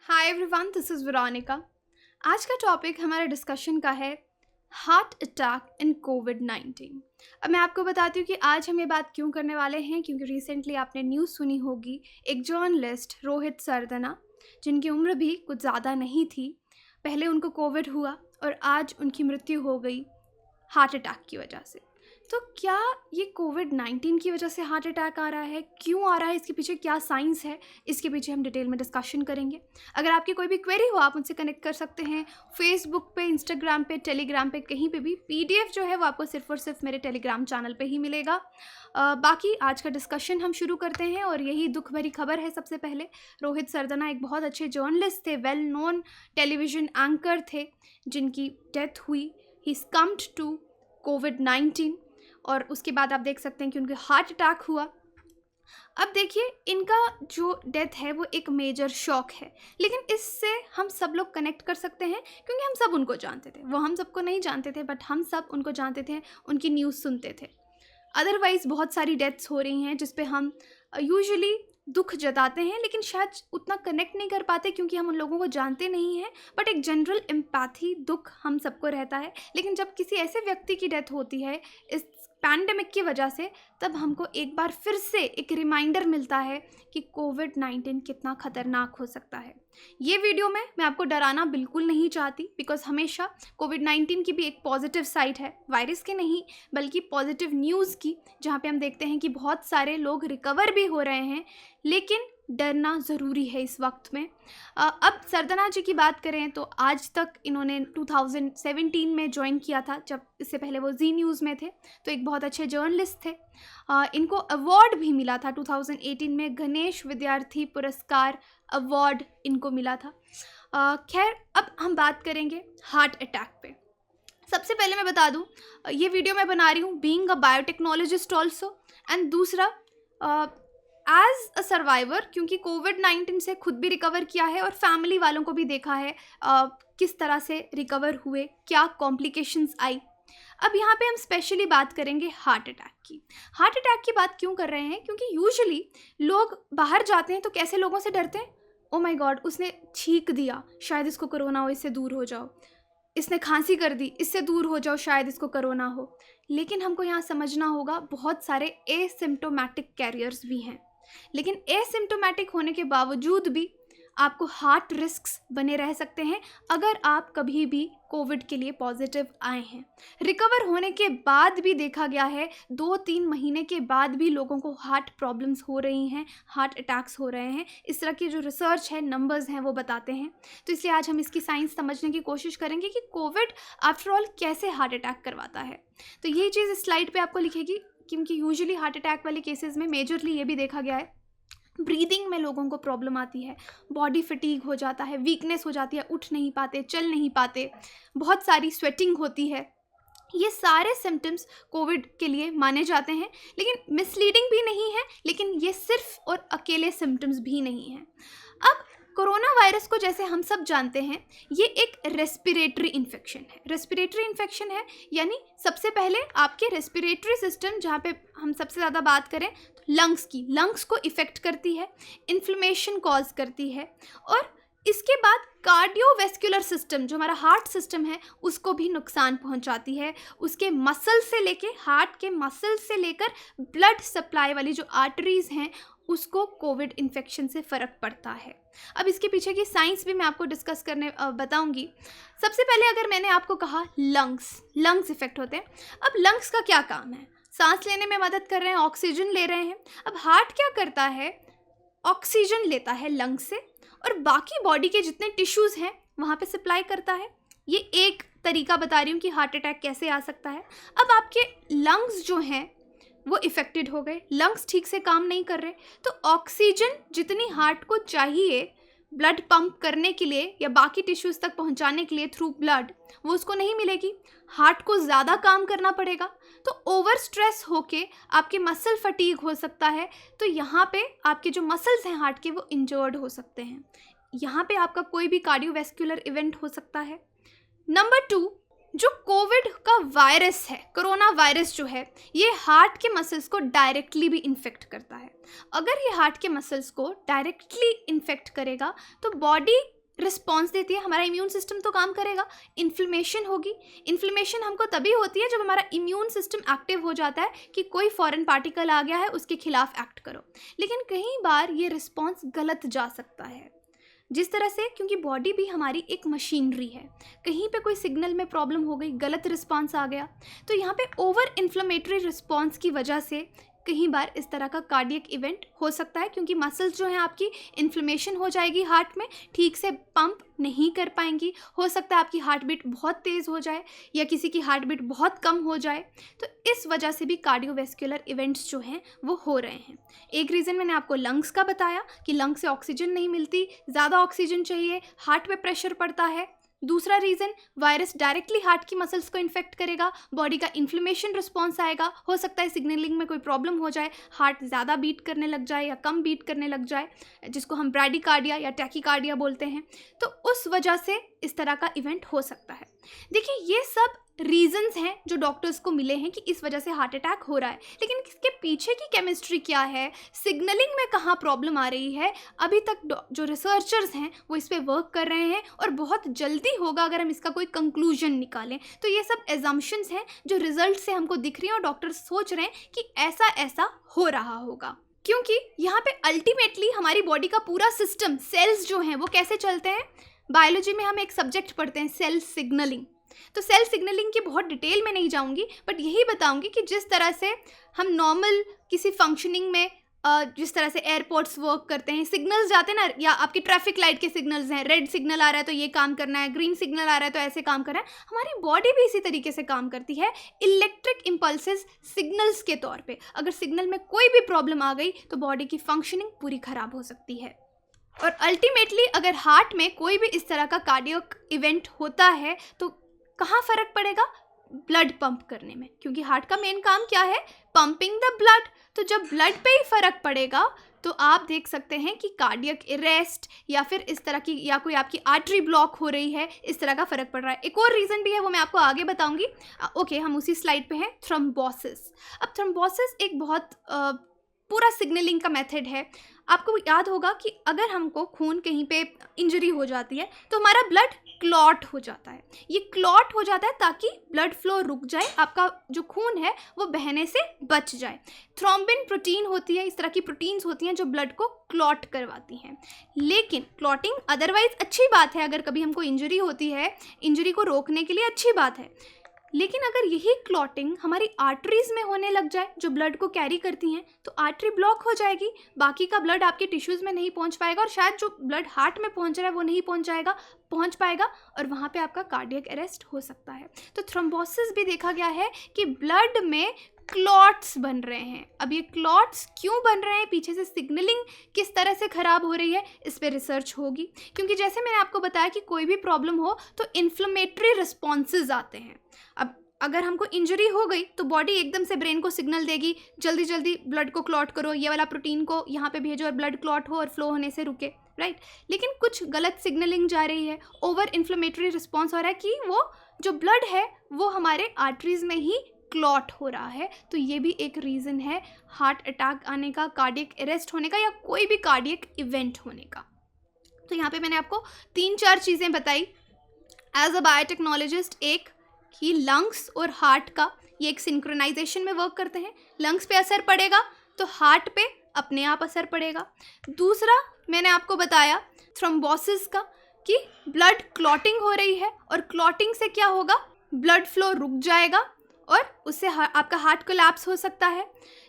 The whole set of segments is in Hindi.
Hi everyone, this is Veronica. आज का टॉपिक हमारा डिस्कशन का है हार्ट अटैक इन कोविड-19। अब मैं आपको बताती हूँ कि आज हम ये बात क्यों करने वाले हैं, क्योंकि रिसेंटली आपने न्यूज़ सुनी होगी। एक जर्नलिस्ट रोहित सरदना, जिनकी उम्र भी कुछ ज़्यादा नहीं थी, पहले उनको कोविड हुआ और आज उनकी मृत्यु हो गई हार्ट अटैक की वजह से। तो क्या ये कोविड-19 की वजह से हार्ट अटैक आ रहा है? क्यों आ रहा है? इसके पीछे क्या साइंस है? इसके पीछे हम डिटेल में डिस्कशन करेंगे। अगर आपकी कोई भी क्वेरी हो, आप मुझसे कनेक्ट कर सकते हैं फेसबुक पे, इंस्टाग्राम पे, टेलीग्राम पे, कहीं पे भी। पीडीएफ जो है वो आपको सिर्फ और सिर्फ मेरे टेलीग्राम चैनल पे ही मिलेगा। बाकी आज का डिस्कशन हम शुरू करते हैं और यही दुख भरी खबर है। सबसे पहले रोहित सरदना एक बहुत अच्छे जर्नलिस्ट थे, वेल नोन टेलीविज़न एंकर थे, जिनकी डेथ हुई। ही सकम्ड टू कोविड-19 और उसके बाद आप देख सकते हैं कि उनके हार्ट अटैक हुआ। अब देखिए, इनका जो डेथ है वो एक मेजर शॉक है, लेकिन इससे हम सब लोग कनेक्ट कर सकते हैं क्योंकि हम सब उनको जानते थे। वो हम सबको नहीं जानते थे, बट हम सब उनको जानते थे, उनकी न्यूज़ सुनते थे। अदरवाइज़ बहुत सारी डेथ्स हो रही हैं जिस पे हम यूजुअली दुख जताते हैं, लेकिन शायद उतना कनेक्ट नहीं कर पाते क्योंकि हम उन लोगों को जानते नहीं हैं। बट एक जनरल एम्पैथी, दुख हम सबको रहता है। लेकिन जब किसी ऐसे व्यक्ति की डेथ होती है इस पैंडेमिक की वजह से, तब हमको एक बार फिर से एक रिमाइंडर मिलता है कि कोविड-19 कितना ख़तरनाक हो सकता है। ये वीडियो में मैं आपको डराना बिल्कुल नहीं चाहती, बिकॉज हमेशा कोविड-19 की भी एक पॉजिटिव साइड है, वायरस की नहीं बल्कि पॉजिटिव न्यूज़ की, जहाँ पे हम देखते हैं कि बहुत सारे लोग रिकवर भी हो रहे हैं। लेकिन डरना ज़रूरी है इस वक्त में। अब सरदना जी की बात करें तो आज तक इन्होंने 2017 में ज्वाइन किया था, जब इससे पहले वो जी न्यूज़ में थे। तो एक बहुत अच्छे जर्नलिस्ट थे। इनको अवार्ड भी मिला था 2018 में, गणेश विद्यार्थी पुरस्कार अवार्ड इनको मिला था। खैर, अब हम बात करेंगे हार्ट अटैक पे। सबसे पहले मैं बता दूं, ये वीडियो मैं बना रही हूँ being a biotechnologist also, and दूसरा एज अ सर्वाइवर, क्योंकि कोविड-19 से खुद भी रिकवर किया है और फैमिली वालों को भी देखा है किस तरह से रिकवर हुए, क्या कॉम्प्लिकेशंस आई। अब यहाँ पे हम स्पेशली बात करेंगे हार्ट अटैक की। हार्ट अटैक की बात क्यों कर रहे हैं? क्योंकि यूजुअली लोग बाहर जाते हैं तो कैसे लोगों से डरते हैं? ओ माय गॉड, उसने छींक दिया, शायद इसको कोरोना हो, इससे दूर हो जाओ। इसने खांसी कर दी, इससे दूर हो जाओ, शायद इसको कोरोना हो। लेकिन हमको यहाँ समझना होगा, बहुत सारे एसिम्प्टोमेटिक कैरियर्स भी हैं। लेकिन एसिम्प्टोमेटिक होने के बावजूद भी आपको हार्ट रिस्क्स बने रह सकते हैं अगर आप कभी भी कोविड के लिए पॉजिटिव आए हैं। रिकवर होने के बाद भी देखा गया है 2-3 महीने के बाद भी लोगों को हार्ट प्रॉब्लम्स हो रही हैं, हार्ट अटैक्स हो रहे हैं। इस तरह की जो रिसर्च है, नंबर्स हैं, वो बताते हैं। तो इसलिए आज हम इसकी साइंस समझने की कोशिश करेंगे कि कोविड आफ्टर ऑल कैसे हार्ट अटैक करवाता है। तो यही चीज़ इस स्लाइड पर आपको लिखेगी, क्योंकि यूजुअली हार्ट अटैक वाले केसेस में मेजरली ये भी देखा गया है, ब्रीदिंग में लोगों को प्रॉब्लम आती है, बॉडी फटीग हो जाता है, वीकनेस हो जाती है, उठ नहीं पाते, चल नहीं पाते, बहुत सारी स्वेटिंग होती है। ये सारे सिम्टम्स कोविड के लिए माने जाते हैं, लेकिन मिसलीडिंग भी नहीं है, लेकिन ये सिर्फ और अकेले सिम्टम्स भी नहीं हैं। अब कोरोना वायरस को जैसे हम सब जानते हैं, ये एक रेस्पिरेटरी इन्फेक्शन है। रेस्पिरेटरी इन्फेक्शन है यानी सबसे पहले आपके रेस्पिरेटरी सिस्टम, जहाँ पे हम सबसे ज़्यादा बात करें तो लंग्स को इफ़ेक्ट करती है, इन्फ्लेमेशन कॉज करती है, और इसके बाद कार्डियोवैस्कुलर सिस्टम, जो हमारा हार्ट सिस्टम है, उसको भी नुकसान पहुंचाती है। उसके मसल से लेके, हार्ट के मसल से लेकर ब्लड सप्लाई वाली जो आर्टरीज़ हैं, उसको कोविड इन्फेक्शन से फ़र्क पड़ता है। अब इसके पीछे की साइंस भी मैं आपको डिस्कस करने बताऊंगी। सबसे पहले अगर मैंने आपको कहा लंग्स इफ़ेक्ट होते हैं। अब लंग्स का क्या काम है? सांस लेने में मदद कर रहे हैं, ऑक्सीजन ले रहे हैं। अब हार्ट क्या करता है? ऑक्सीजन लेता है लंग्स से और बाकी बॉडी के जितने टिश्यूज़ हैं वहाँ पे सप्लाई करता है। ये एक तरीका बता रही हूँ कि हार्ट अटैक कैसे आ सकता है। अब आपके लंग्स जो हैं वो इफ़ेक्टेड हो गए, लंग्स ठीक से काम नहीं कर रहे, तो ऑक्सीजन जितनी हार्ट को चाहिए ब्लड पंप करने के लिए या बाकी टिश्यूज़ तक पहुंचाने के लिए थ्रू ब्लड, वो उसको नहीं मिलेगी। हार्ट को ज़्यादा काम करना पड़ेगा, तो ओवर स्ट्रेस होके आपके मसल फटीग हो सकता है। तो यहाँ पे आपके जो मसल्स हैं हार्ट के, वो इंजर्ड हो सकते हैं। यहाँ पे आपका कोई भी कार्डियोवैस्कुलर इवेंट हो सकता है। नंबर 2, जो कोविड का वायरस है, कोरोना वायरस जो है, ये हार्ट के मसल्स को डायरेक्टली भी इन्फेक्ट करता है। अगर ये हार्ट के मसल्स को डायरेक्टली इन्फेक्ट करेगा तो बॉडी रिस्पॉन्स देती है, हमारा इम्यून सिस्टम तो काम करेगा। इन्फ्लेमेशन होगी, इन्फ्लेमेशन हमको तभी होती है जब हमारा इम्यून सिस्टम एक्टिव हो जाता है कि कोई फॉरेन पार्टिकल आ गया है, उसके खिलाफ एक्ट करो। लेकिन कई बार ये रिस्पॉन्स गलत जा सकता है, जिस तरह से, क्योंकि बॉडी भी हमारी एक मशीनरी है, कहीं पे कोई सिग्नल में प्रॉब्लम हो गई, गलत रिस्पॉन्स आ गया, तो यहाँ पे ओवर इन्फ्लेमेटरी रिस्पॉन्स की वजह से कई बार इस तरह का कार्डियक इवेंट हो सकता है, क्योंकि मसल्स जो हैं आपकी, इन्फ्लेमेशन हो जाएगी हार्ट में, ठीक से पंप नहीं कर पाएंगी। हो सकता है आपकी हार्ट बीट बहुत तेज़ हो जाए या किसी की हार्ट बीट बहुत कम हो जाए। तो इस वजह से भी कार्डियोवैस्कुलर इवेंट्स जो हैं वो हो रहे हैं। एक रीज़न मैंने आपको लंग्स का बताया कि लंग्स से ऑक्सीजन नहीं मिलती, ज़्यादा ऑक्सीजन चाहिए, हार्ट पे प्रेशर पड़ता है। दूसरा रीज़न, वायरस डायरेक्टली हार्ट की मसल्स को इन्फेक्ट करेगा, बॉडी का इन्फ्लेमेशन रिस्पॉन्स आएगा, हो सकता है सिग्नलिंग में कोई प्रॉब्लम हो जाए, हार्ट ज़्यादा बीट करने लग जाए या कम बीट करने लग जाए, जिसको हम ब्रैडिकार्डिया या टैकीकार्डिया बोलते हैं। तो उस वजह से इस तरह का इवेंट हो सकता है। देखिए, ये सब रीजंस हैं जो डॉक्टर्स को मिले हैं कि इस वजह से हार्ट अटैक हो रहा है, लेकिन इसके पीछे की केमिस्ट्री क्या है, सिग्नलिंग में कहाँ प्रॉब्लम आ रही है, अभी तक जो रिसर्चर्स हैं वो इस पे वर्क कर रहे हैं, और बहुत जल्दी होगा अगर हम इसका कोई कंक्लूजन निकालें। तो ये सब एजम्पशंस हैं जो रिजल्ट से हमको दिख रही हैं, और डॉक्टर्स सोच रहे हैं कि ऐसा ऐसा हो रहा होगा, क्योंकि यहाँ पे अल्टीमेटली हमारी बॉडी का पूरा सिस्टम, सेल्स जो हैं वो कैसे चलते हैं। बायोलॉजी में हम एक सब्जेक्ट पढ़ते हैं, सेल सिग्नलिंग। तो सेल सिग्नलिंग की बहुत डिटेल में नहीं जाऊंगी, बट यही बताऊंगी कि जिस तरह से हम नॉर्मल किसी फंक्शनिंग में जिस तरह से एयरपोर्ट्स वर्क करते हैं, सिग्नल्स जाते हैं ना, या आपकी ट्रैफिक लाइट के सिग्नल्स हैं, रेड सिग्नल आ रहा है तो ये काम करना है, ग्रीन सिग्नल आ रहा है तो ऐसे काम करना है, हमारी बॉडी भी इसी तरीके से काम करती है, इलेक्ट्रिक इम्पल्सेस सिग्नल्स के तौर पे। अगर सिग्नल में कोई भी प्रॉब्लम आ गई तो बॉडी की फंक्शनिंग पूरी खराब हो सकती है। और अल्टीमेटली अगर हार्ट में कोई भी इस तरह का कार्डियक इवेंट होता है तो कहाँ फ़र्क पड़ेगा, ब्लड पंप करने में, क्योंकि हार्ट का मेन काम क्या है, पंपिंग द ब्लड। तो जब ब्लड पे ही फ़र्क पड़ेगा तो आप देख सकते हैं कि कार्डियक अरेस्ट या फिर इस तरह की, या कोई आपकी आर्टरी ब्लॉक हो रही है, इस तरह का फ़र्क पड़ रहा है। एक और रीज़न भी है, वो मैं आपको आगे बताऊंगी। ओके, हम उसी स्लाइड पे हैं, थ्रोम्बोसिस। अब थ्रोम्बोसिस एक बहुत पूरा सिग्नलिंग का मेथड है। आपको याद होगा कि अगर हमको खून कहीं पे इंजरी हो जाती है तो हमारा ब्लड क्लॉट हो जाता है। ये क्लॉट हो जाता है ताकि ब्लड फ्लो रुक जाए, आपका जो खून है वो बहने से बच जाए। थ्रोम्बिन प्रोटीन होती है, इस तरह की प्रोटीन्स होती हैं जो ब्लड को क्लॉट करवाती हैं। लेकिन क्लॉटिंग अदरवाइज अच्छी बात है, अगर कभी हमको इंजरी होती है, इंजरी को रोकने के लिए अच्छी बात है। लेकिन अगर यही क्लॉटिंग हमारी आर्टरीज में होने लग जाए जो ब्लड को कैरी करती हैं, तो आर्टरी ब्लॉक हो जाएगी, बाकी का ब्लड आपके टिश्यूज़ में नहीं पहुंच पाएगा, और शायद जो ब्लड हार्ट में पहुंच रहा है वो नहीं पहुंच पाएगा, और वहाँ पे आपका कार्डियक अरेस्ट हो सकता है। तो थ्रोम्बोसिस भी देखा गया है कि ब्लड में क्लॉट्स बन रहे हैं। अब ये क्लॉट्स क्यों बन रहे हैं, पीछे से सिग्नलिंग किस तरह से ख़राब हो रही है, इस पर रिसर्च होगी। क्योंकि जैसे मैंने आपको बताया कि कोई भी प्रॉब्लम हो तो इन्फ्लेमेटरी रिस्पॉन्सेज आते हैं। अब अगर हमको इंजरी हो गई तो बॉडी एकदम से ब्रेन को सिग्नल देगी, जल्दी जल्दी ब्लड को क्लॉट करो, ये वाला प्रोटीन को यहाँ पे भेजो और ब्लड क्लॉट हो और फ्लो होने से रुके, राइट। लेकिन कुछ गलत सिग्नलिंग जा रही है, ओवर इन्फ्लेमेटरी रिस्पॉन्स हो रहा है कि वो जो ब्लड है वो हमारे आर्टरीज में ही क्लॉट हो रहा है। तो ये भी एक रीज़न है हार्ट अटैक आने का, कार्डियक अरेस्ट होने का, या कोई भी कार्डियक इवेंट होने का। तो यहाँ पे मैंने आपको 3-4 चीज़ें बताई एज अ बायोटेक्नोलॉजिस्ट। एक कि लंग्स और हार्ट का ये एक सिंक्रोनाइजेशन में वर्क करते हैं। लंग्स पे असर पड़ेगा तो हार्ट पे अपने आप असर पड़ेगा। दूसरा मैंने आपको बताया थ्रोम्बोसिस का, कि ब्लड क्लॉटिंग हो रही है, और क्लॉटिंग से क्या होगा, ब्लड फ्लो रुक जाएगा और उससे आपका हार्ट कोलैप्स हो सकता है।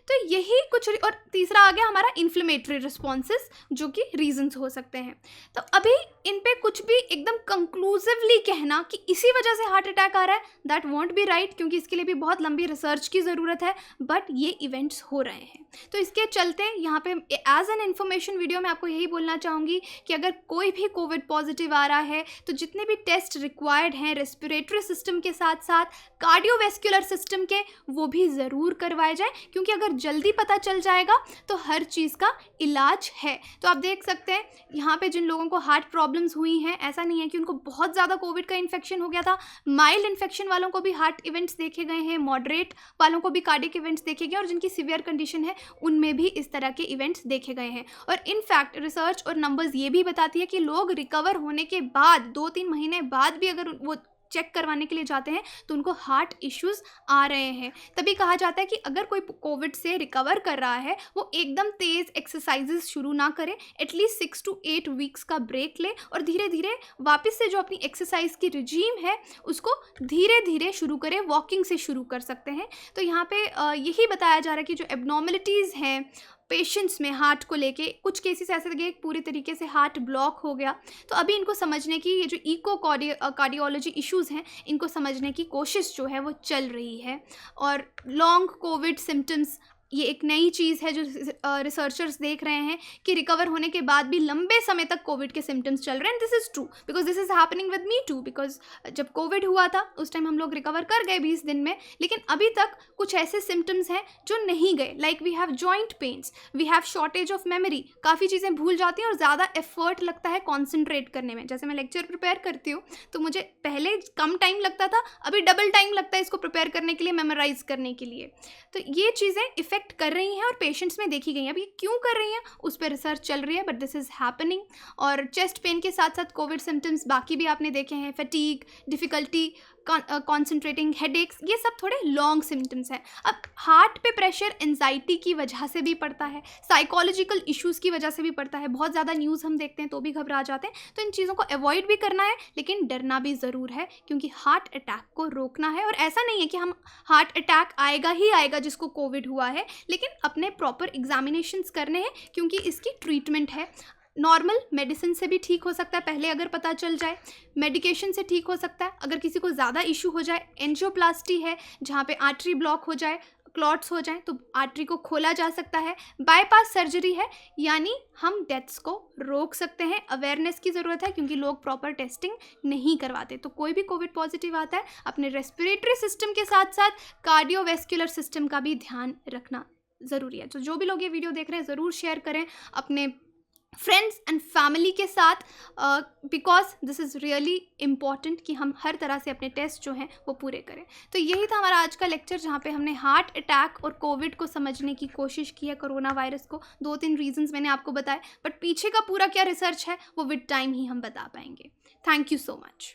तो यही कुछ, और तीसरा आ गया हमारा इन्फ्लेमेटरी रिस्पॉन्सेस, जो कि रीजंस हो सकते हैं। तो अभी इन पे कुछ भी एकदम कंक्लूसिवली कहना कि इसी वजह से हार्ट अटैक आ रहा है, दैट वॉन्ट बी राइट, क्योंकि इसके लिए भी बहुत लंबी रिसर्च की ज़रूरत है, बट ये इवेंट्स हो रहे हैं। तो इसके चलते यहाँ पे एज एन इन्फॉर्मेशन वीडियो में आपको यही बोलना चाहूँगी कि अगर कोई भी कोविड पॉजिटिव आ रहा है तो जितने भी टेस्ट रिक्वायर्ड हैं रेस्पिरेटरी सिस्टम के साथ साथ कार्डियोवैस्कुलर सिस्टम के, वो भी ज़रूर करवाए जाए, क्योंकि अगर जल्दी पता चल जाएगा तो हर चीज़ का इलाज है। तो आप देख सकते हैं यहाँ पे जिन लोगों को हार्ट प्रॉब्लम्स हुई हैं, ऐसा नहीं है कि उनको बहुत ज़्यादा कोविड का इन्फेक्शन हो गया था, माइल्ड इन्फेक्शन वालों को भी हार्ट इवेंट्स देखे गए हैं, मॉडरेट वालों को भी कार्डियक इवेंट्स देखे गए, और जिनकी सीवियर कंडीशन है उनमें भी इस तरह के इवेंट्स देखे गए हैं। और इनफैक्ट रिसर्च और नंबर्स ये भी बताती है कि लोग रिकवर होने के बाद 2-3 महीने बाद भी अगर वो चेक करवाने के लिए जाते हैं तो उनको हार्ट इश्यूज आ रहे हैं। तभी कहा जाता है कि अगर कोई कोविड से रिकवर कर रहा है वो एकदम तेज़ एक्सरसाइजेस शुरू ना करे, एटलीस्ट 6 to 8 वीक्स का ब्रेक ले और धीरे धीरे वापस से जो अपनी एक्सरसाइज की रिजीम है उसको धीरे धीरे शुरू करें, वॉकिंग से शुरू कर सकते हैं। तो यहाँ पे यही बताया जा रहा है कि जो एबनॉर्मलिटीज़ हैं पेशेंट्स में हार्ट को लेके, कुछ केसेस ऐसे लगे पूरी तरीके से हार्ट ब्लॉक हो गया, तो अभी इनको समझने की, ये जो इको कार्डियोलॉजी इश्यूज़ हैं इनको समझने की कोशिश जो है वो चल रही है। और लॉन्ग कोविड सिम्टम्स ये एक नई चीज़ है जो रिसर्चर्स देख रहे हैं कि रिकवर होने के बाद भी लंबे समय तक कोविड के सिम्टम्स चल रहे हैं। This is true because this is happening with me too, because जब कोविड हुआ था उस टाइम हम लोग रिकवर कर गए 20 दिन में, लेकिन अभी तक कुछ ऐसे सिम्टम्स हैं जो नहीं गए। Like we have joint pains, we have shortage of memory, काफ़ी चीज़ें भूल जाती हैं और ज़्यादा एफर्ट लगता है कॉन्सेंट्रेट करने में। जैसे मैं लेक्चर प्रिपेयर करती हूँ तो मुझे पहले कम टाइम लगता था, अभी डबल टाइम लगता है इसको प्रिपेयर करने के लिए, मेमोराइज करने के लिए। तो ये चीज़ें इफेक्ट कर रही हैं और पेशेंट्स में देखी गई हैं। अब ये क्यों कर रही हैं उस पर रिसर्च चल रही है, बट दिस इज़ हैपनिंग। और चेस्ट पेन के साथ साथ कोविड सिम्टम्स बाकी भी आपने देखे हैं, फटीग, डिफ़िकल्टी कॉन्सेंट्रेटिंग, हेडेक्स, ये सब थोड़े लॉन्ग सिम्टम्स हैं। अब हार्ट पे प्रेशर एंजाइटी की वजह से भी पड़ता है, साइकोलॉजिकल इश्यूज़ की वजह से भी पड़ता है, बहुत ज़्यादा न्यूज़ हम देखते हैं तो भी घबरा जाते हैं। तो इन चीज़ों को अवॉइड भी करना है लेकिन डरना भी ज़रूर है, क्योंकि हार्ट अटैक को रोकना है। और ऐसा नहीं है कि हम हार्ट अटैक आएगा ही आएगा जिसको कोविड हुआ है, लेकिन अपने प्रॉपर एग्जामिनेशंस करने हैं क्योंकि इसकी ट्रीटमेंट है। नॉर्मल मेडिसिन से भी ठीक हो सकता है पहले अगर पता चल जाए, मेडिकेशन से ठीक हो सकता है। अगर किसी को ज़्यादा इशू हो जाए, एंजियोप्लास्टी है जहाँ पे आर्टरी ब्लॉक हो जाए, क्लॉट्स हो जाएं, तो आर्टरी को खोला जा सकता है। बाईपास सर्जरी है, यानी हम डेथ्स को रोक सकते हैं। अवेयरनेस की ज़रूरत है क्योंकि लोग प्रॉपर टेस्टिंग नहीं करवाते। तो कोई भी कोविड पॉजिटिव आता है अपने रेस्पिरेटरी सिस्टम के साथ साथ कार्डियोवैस्कुलर सिस्टम का भी ध्यान रखना ज़रूरी है। तो जो भी लोग ये वीडियो देख रहे हैं ज़रूर शेयर करें अपने फ्रेंड्स एंड फैमिली के साथ, because this is really important कि हम हर तरह से अपने टेस्ट जो हैं वो पूरे करें। तो यही था हमारा आज का लेक्चर जहाँ पे हमने हार्ट अटैक और कोविड को समझने की कोशिश की है, कोरोना वायरस को। 2-3 रीजंस मैंने आपको बताए, बट पीछे का पूरा क्या रिसर्च है वो विद टाइम ही हम बता पाएंगे। Thank you so much.